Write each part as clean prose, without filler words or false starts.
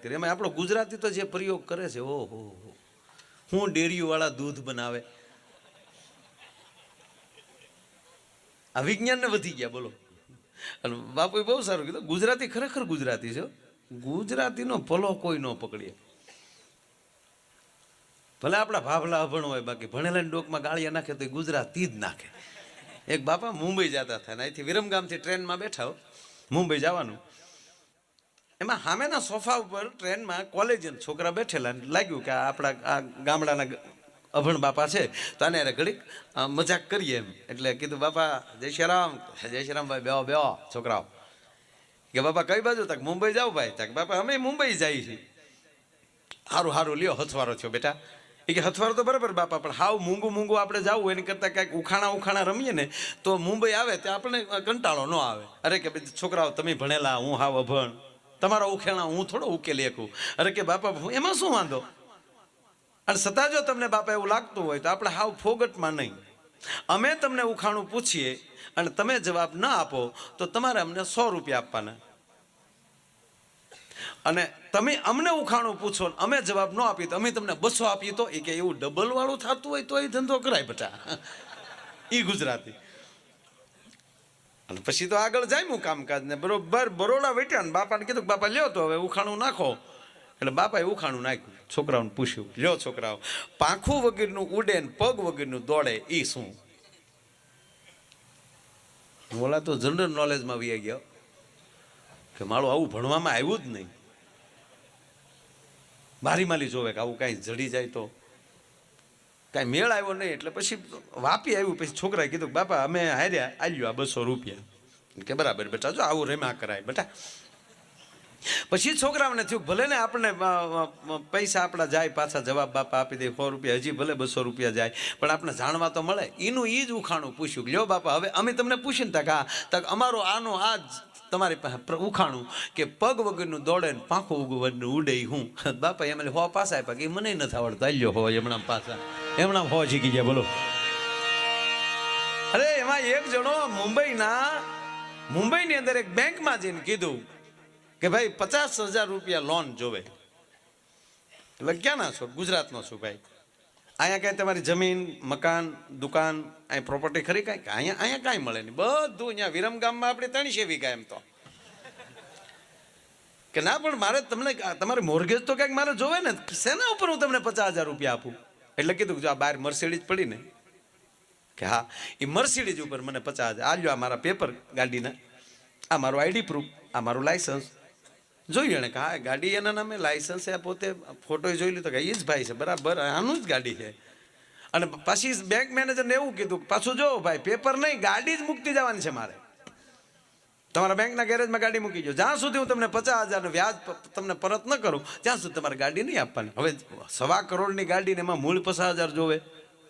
કરી. એમાં આપણો ગુજરાતી તો જે પ્રયોગ કરે છે, ઓહો, હું ડેરીવાળા દૂધ બનાવે, આ વિજ્ઞાનને વધી ગયા બોલો. અને બાપુએ બહુ સારું કીધું, ગુજરાતી ખરેખર ગુજરાતી છે. ગુજરાતીનો ભલો કોઈ ન પકડીએ. ભલે આપણા ભાભલા અભણ હોય, બાકી ભણેલા ડોકમાં ગાળિયા નાખે તો ગુજરાતી જ નાખે. એક બાપા મુંબઈ જતા હતા ને અહીંથી વિરમગામથી ટ્રેનમાં બેઠા હો, મુંબઈ જવાનું. એમાં સામેના સોફા ઉપર ટ્રેનમાં કોલેજિયન છોકરા બેઠેલા, લાગ્યું કે આપણા આ ગામડાના અભણ બાપા છે તો આને અરે ઘડીક મજાક કરીએ એમ. એટલે કીધું, બાપા જય શ્રી રામ. જય શ્રી રામ ભાઈ, બેહો બેહો છોકરાઓ. કે બાપા કઈ બાજુ? તક મુંબઈ જાવ ભાઈ. તક બાપા અમે મુંબઈ જઈએ છીએ. સારું સારું લ્યો, હથવારો થયો બેટા. એ કે હથવારો તો બરાબર બાપા, પણ હાવ મૂંગું મૂંગું આપણે જવું એની કરતાં કાંઈક ઉખાણા રમીએ ને તો મુંબઈ આવે ત્યાં આપણને કંટાળો ન આવે. અરે કે છોકરાઓ તમે ભણેલા, હું હાવ અભણ, તમારા ઉખેણા હું થોડો ઉકેલી શકું. અરે કે બાપા એમાં શું વાંધો? અને છતાં જો તમને બાપા એવું લાગતું હોય તો આપણે હાવ ફોગટમાં નહીં. અમે તમને ઉખાણું પૂછીએ અને તમે જવાબ ના આપો તો તમારે અમને 100 રૂપિયા આપવાના. અને તમે અમને ઉખાણું પૂછો અમે જવાબ ન આપીએ તો અમે તમને 200 આપીએ. તો એ કે એવું ડબલ વાળું થતું હોય તો એ ધંધો કરાય બેટા. એ ગુજરાતી. અને પછી તો આગળ જાય હું કામકાજ ને બરોબર બરોડા વેટ્યા ને બાપાને કીધું, બાપા લ્યો તો હવે ઉખાણું નાખો. એટલે બાપાએ ઉખાણું નાખ્યું. છોકરાઓને પૂછ્યું, લ્યો છોકરાઓ, પાંખું વગરનું ઉડે ને પગ વગરનું દોડે એ શું? ઓલા તો જનરલ નોલેજમાં વી ગયો કે મારું આવું ભણવામાં આવ્યું જ નહીં. મારી માલી જોવે કે આવું કાંઈ જડી જાય તો કાંઈ મેળ આવ્યો નહીં. એટલે પછી વાપી આવ્યું. પછી છોકરાએ કીધું, બાપા અમે હાર્યા, આલ્યો આ 200 રૂપિયા. કે બરાબર બેટા, જો આવું રેમા કરાય બેટા. પછી છોકરાઓને થયું ભલે ને આપણે પૈસા આપણા જાય પાછા, જવાબ બાપા આપી દે 100 રૂપિયા, હજી ભલે 200 રૂપિયા જાય, પણ આપણે જાણવા તો મળે. એનું એ જ ઉખાણું પૂછ્યું, લ્યો બાપા હવે અમે તમને પૂછીને તક હા તક અમારો આનો આ જ તમારી પાસે ઉખાણું કે પગ વગરનું દોડે ને પાંખું વગરનું ઉડે હું. બાપા એમ 100 પાછા આપ્યા કે મને નથી આવડતું. આલ્યો હોય એમણા પાછા, એમણા 100 શીખી ગયા બોલો. અરે એમાં એક જણો મુંબઈની અંદર એક બેંકમાં જઈને કીધું કે ભાઈ 50,000 રૂપિયા લોન જોવે. એટલે ક્યાંના છો? ગુજરાતનો છું ભાઈ. અહીંયા કાંઈ તમારી જમીન મકાન દુકાન અહીં પ્રોપર્ટી ખરી કાંઈ? અહીંયા કાંઈ મળે નહીં, બધું અહીંયા વિરમગામમાં આપણે 300 વીઘા એમ તો. કે ના પણ મારે તમને તમારે મોર્ગેજ તો કંઈક મારે જોવે ને, શેના ઉપર હું તમને 50,000 રૂપિયા આપું? એટલે કીધું જો આ બહાર મર્સિડીઝ પડી ને, કે હા એ મર્સિડીઝ ઉપર મને 50,000. આ લ્યો આ મારા પેપર ગાડીના, આ મારું આઈડી પ્રૂફ, આ મારું લાયસન્સ. જોયું એને કે હા ગાડી એના નામે, લાયસન્સ એ પોતે ફોટો જોઈ લીધો કે એ જ ભાઈ છે બરાબર, આનું જ ગાડી છે. અને પછી બેંક મેનેજરને એવું કીધું, પાછું જો ભાઈ પેપર નહીં ગાડી જ મૂકતી જવાની છે મારે. તમારા બેંકના ગેરેજમાં ગાડી મૂકી જો, જ્યાં સુધી હું તમને 50,000 વ્યાજ તમને પરત ન કરું ત્યાં સુધી તમારે ગાડી નહીં આપવાની. હવે 1.25 કરોડની ગાડી ને એમાં મૂળ 50,000 જોવે.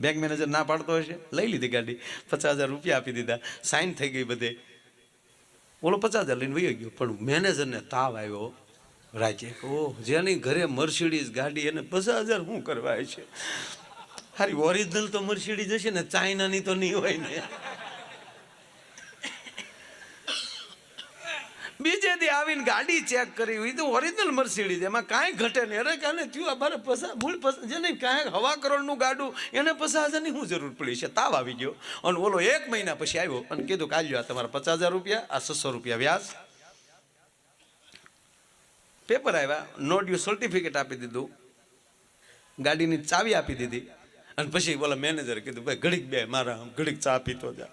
બેંક મેનેજર ના પાડતો હશે, લઈ લીધી ગાડી, 50,000 રૂપિયા આપી દીધા, સાઇન થઈ ગઈ બધે. ઓલો 50,000 લઈને વહી ગયો. પણ મેનેજરને તાવ આવ્યો રાજે, ઓહ જેની ઘરે મર્સિડીઝ ગાડી એને 50,000 શું કરવા છે? હારી ઓરિજિનલ તો મર્સિડીઝ હશે ને, ચાઇનાની તો નહીં હોય ને. બીજે દી આવીને ગાડી ચેક કરી, એ તો ઓરિજિનલ મર્સિડીઝ, એમાં કાંઈ ઘટે નહીં. અરે કાને થયું અમારે મૂળ જેને કાંઈ 1.25 કરોડનું ગાડું એને 50,000ની શું જરૂર પડી છે? તાવ આવી ગયો. અને ઓલો 1 મહિના પછી આવ્યો અને કીધું કે આલ્યો આ તમારા 50,000 રૂપિયા, આ 600 રૂપિયા વ્યાજ. પેપર આવ્યા, નો ડ્યુ સર્ટિફિકેટ આપી દીધું, ગાડીની ચાવી આપી દીધી. અને પછી બોલા મેનેજરે કીધું ભાઈ ઘડીક બે મારા ઘડીક ચા પીતો જા.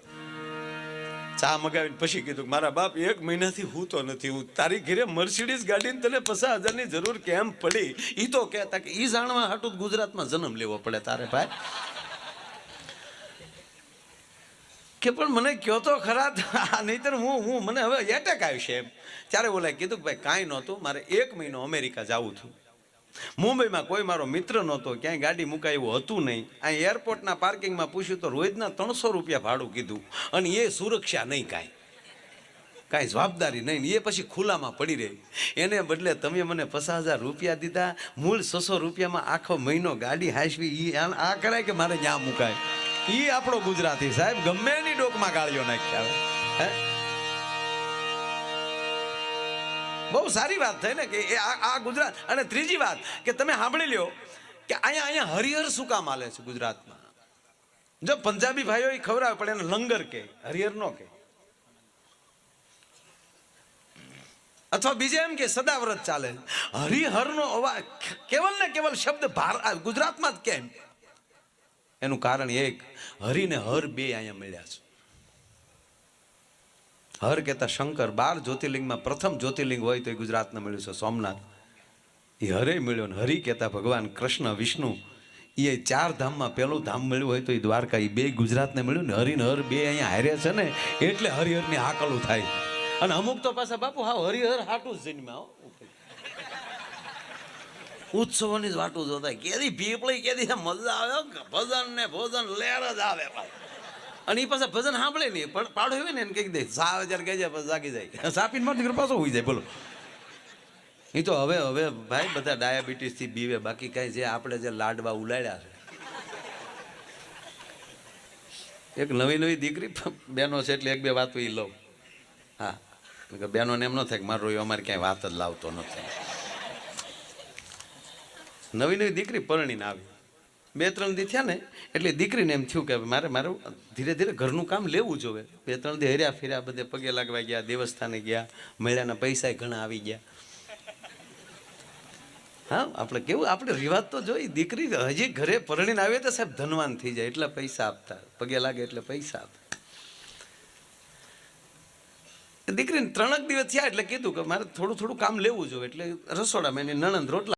ચા મગાવીને પછી કીધું મારા બાપ 1 મહિનાથી હું તો નથી, હું તારી ઘરે મર્સિડીઝ ગાડીને તને 50,000ની જરૂર કેમ પડી? એ તો કહેતા કે એ જાણવા હાટું ગુજરાતમાં જન્મ લેવો પડે તારે ભાઈ. કે પણ મને કયો તો ખરા, નહીતર હું મને હવે એટેક આવશે એમ. ત્યારે ઓલા કીધું કે ભાઈ કાંઈ નહોતું, મારે 1 મહિનો અમેરિકા જવું છું. મુંબઈમાં કોઈ મારો મિત્ર નહોતો, ક્યાંય ગાડી મુકાય એવું હતું નહીં. અહીં એરપોર્ટના પાર્કિંગમાં પૂછ્યું તો રોજના 300 રૂપિયા ભાડું કીધું. અને એ સુરક્ષા નહીં, કાંઈ જવાબદારી નહીં. એ પછી ખુલ્લામાં પડી રહી. એને બદલે તમે મને 50,000 રૂપિયા દીધા, મૂળ 600 રૂપિયામાં આખો મહિનો ગાડી હાંસવી, એ આ કરાય કે મારે ત્યાં મુકાય? એ આપણો ગુજરાતી સાહેબ ગમે એની ડોકમાં ગાળીઓ નાખી આવે. હે બહુ સારી વાત થઈ ને કે આ ગુજરાત. અને ત્રીજી વાત કે તમે સાંભળી લ્યો કે અહીંયા હરિહર શું કામ હાલે છે ગુજરાતમાં. જો પંજાબી ભાઈઓ એ ખવડાવે પણ એને લંગર કે હરિહર નો કે, અથવા બીજે એમ કે સદાવ્રત ચાલે. હરિહર નો અવાજ કેવલ ને કેવલ શબ્દ ગુજરાતમાં જ કેમ? એનું કારણ એક, હરિ ને હર બે અહીંયા મળ્યા છે. હર કહેતા શંકર, 12 જ્યોતિર્લિંગમાં પ્રથમ જ્યોતિર્લિંગ હોય તો એ ગુજરાતને મળ્યું છે સોમનાથ. એ હરે મળ્યો. ને હરિ કહેતા ભગવાન કૃષ્ણ વિષ્ણુ, એ 4 ધામમાં પેલું ધામ મળ્યું હોય તો એ દ્વારકા. એ બે ગુજરાતને મળ્યું ને હરિ ને હર બે અહીંયા હાર્યા છે ને એટલે હરિહરની હાકલું થાય. અને અમુક તો પાછા બાપુ હા હરિહર હાટું જ જન્મ્યા ઉત્સવોની જ વાટું જોતા. કેદી પીપળી કેદી મજા આવે, ભજન ને ભોજન લેર જ આવે. અને એ પાછા ભજન સાંભળે નહીં પણ પાડો હોય ને એને કહી દે સા હજાર કહી જાય પછી જાગી જાય. સાપીને મારી દીકરો પાછો હોઈ જાય. બોલો એ તો હવે ભાઈ બધા ડાયાબિટીસ થી બીવે, બાકી કઈ જે આપણે જે લાડવા ઉલાડ્યા છે. એક નવી દીકરી બેનો છે એટલે એક બે વાતો એ લઉં. હા બેનોને એમ ન થાય કે મારો અમારે ક્યાંય વાત જ લાવતો નથી. નવી દીકરી પરણીને આવી 2-3 દી થયા ને એટલે દીકરીને એમ થયું કે મારે ધીરે ધીરે ઘરનું કામ લેવું જોઈએ. 2-3 દી હર્યા ફેર્યા, બધે પગે લાગવા ગયા, દેવસ્થાને ગયા, મળ્યાના પૈસા ઘણા આવી ગયા. હા આપણે કેવું, આપણે રિવાજ તો જોઈ. દીકરી હજી ઘરે પરણીને આવે તો સાહેબ ધનવાન થઈ જાય એટલે પૈસા આપતા, પગે લાગે એટલે પૈસા આપતા. દીકરીને 3 દિવસ થયા એટલે કીધું કે મારે થોડું કામ લેવું જોઈએ. એટલે રસોડામાં એની નણંદ રોટલા